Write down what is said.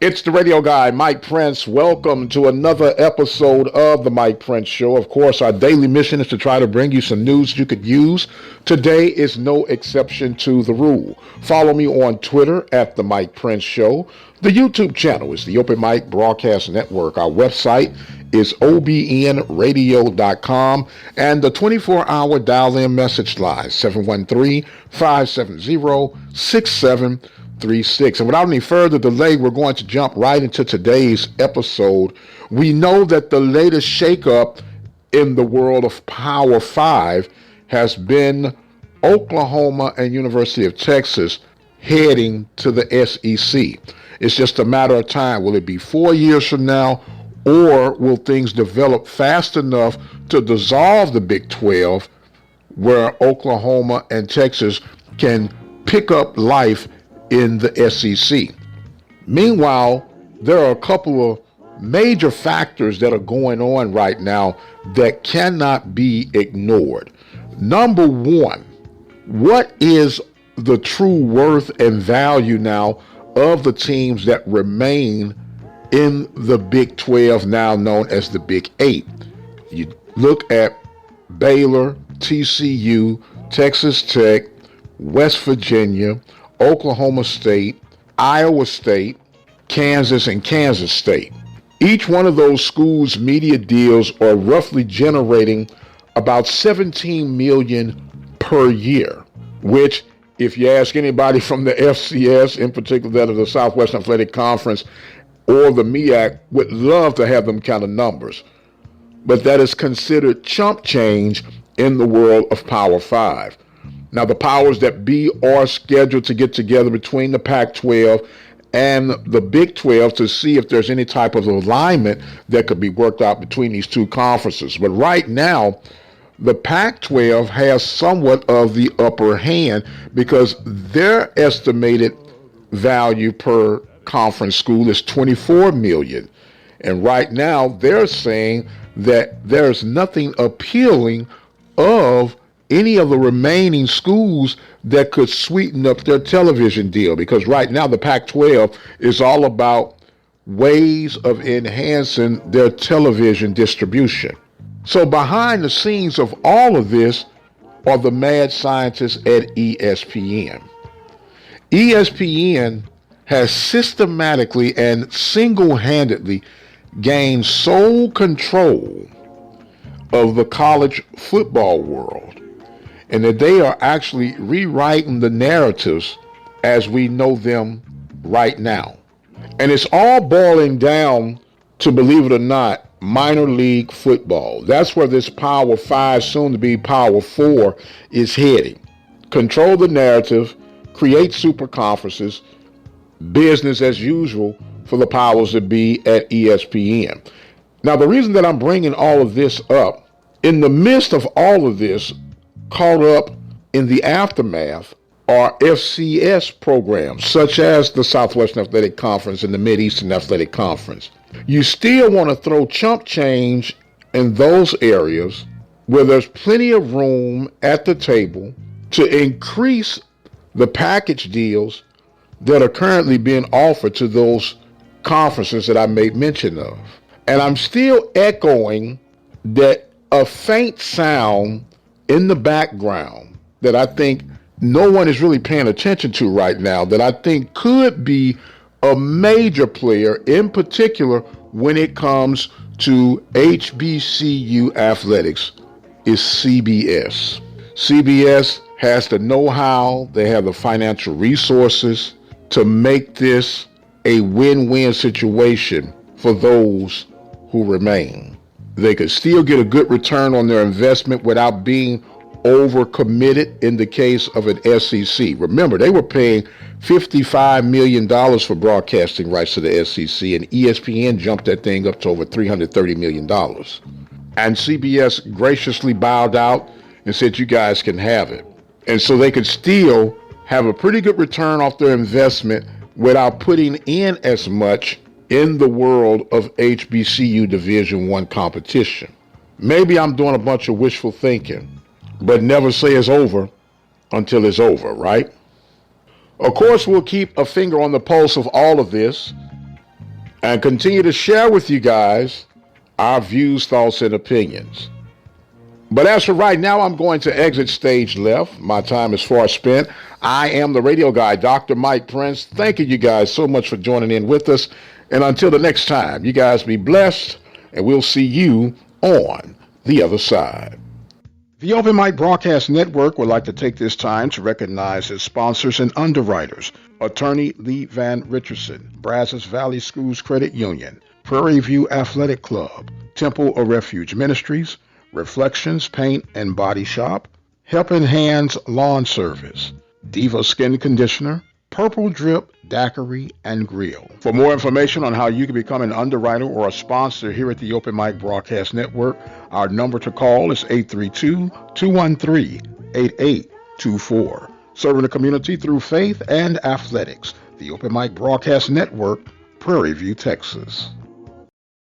It's the radio guy, Mike Prince. Welcome to another episode of the Mike Prince Show. Of course, our daily mission is to try to bring you some news you could use. Today is no exception to the rule. Follow me on Twitter at the Mike Prince Show. The YouTube channel is the Open Mic Broadcast Network. Our website is obnradio.com, and the 24-hour dial-in message line, 713-570-6736. And without any further delay, we're going to jump right into today's episode. We know that the latest shakeup in the world of Power 5 has been Oklahoma and University of Texas heading to the SEC. It's just a matter of time. Will it be 4 years from now, or will things develop fast enough to dissolve the Big 12 where Oklahoma and Texas can pick up life in the SEC? Meanwhile, there are a couple of major factors that are going on right now that cannot be ignored. Number one, what is the true worth and value now of the teams that remain in the Big 12, now known as the Big 8? You look at Baylor, TCU, Texas Tech, West Virginia, Oklahoma State, Iowa State, Kansas, and Kansas State. Each one of those schools' media deals are roughly generating about $17 million per year, which, if you ask anybody from the FCS, in particular that of the Southwestern Athletic Conference or the MEAC, would love to have them kind of numbers. But that is considered chump change in the world of Power 5. Now, the powers that be are scheduled to get together between the Pac-12 and the Big 12 to see if there's any type of alignment that could be worked out between these two conferences. But right now, the Pac-12 has somewhat of the upper hand because their estimated value per conference school is $24 million. And right now, they're saying that there's nothing appealing of any of the remaining schools that could sweeten up their television deal, because right now the Pac-12 is all about ways of enhancing their television distribution. So behind the scenes of all of this are the mad scientists at ESPN. ESPN has systematically and single-handedly gained sole control of the college football world, and that they are actually rewriting the narratives as we know them right now. And it's all boiling down to, believe it or not, minor league football. That's where this Power 5, soon to be Power 4, is heading. Control the narrative, create super conferences, business as usual for the powers that be at ESPN. Now, the reason that I'm bringing all of this up, in the midst of all of this, caught up in the aftermath, are FCS programs such as the Southwestern Athletic Conference and the Mid-Eastern Athletic Conference. You still want to throw chump change in those areas where there's plenty of room at the table to increase the package deals that are currently being offered to those conferences that I made mention of. And I'm still echoing that a faint sound in the background that I think no one is really paying attention to right now, that I think could be a major player, in particular when it comes to HBCU athletics, is CBS. CBS has the know-how, they have the financial resources to make this a win-win situation for those who remain. They could still get a good return on their investment without being overcommitted in the case of an SEC. Remember, they were paying $55 million for broadcasting rights to the SEC, and ESPN jumped that thing up to over $330 million. And CBS graciously bowed out and said, you guys can have it. And so they could still have a pretty good return off their investment without putting in as much in the world of HBCU Division I competition. Maybe I'm doing a bunch of wishful thinking, but never say it's over until it's over, right? Of course, we'll keep a finger on the pulse of all of this and continue to share with you guys our views, thoughts, and opinions. But as for right now, I'm going to exit stage left. My time is far spent. I am the radio guy, Dr. Mike Prince. Thanking you guys so much for joining in with us. And until the next time, you guys be blessed, and we'll see you on the other side. The Open Mic Broadcast Network would like to take this time to recognize its sponsors and underwriters: Attorney Lee Van Richardson, Brazos Valley Schools Credit Union, Prairie View Athletic Club, Temple of Refuge Ministries, Reflections Paint and Body Shop, Helping Hands Lawn Service, Diva Skin Conditioner, Purple Drip Daiquiri and Grill. For more information on how you can become an underwriter or a sponsor here at the Open Mic Broadcast Network, our number to call is 832-213-8824. Serving the community through faith and athletics. The Open Mic Broadcast Network, Prairie View, Texas.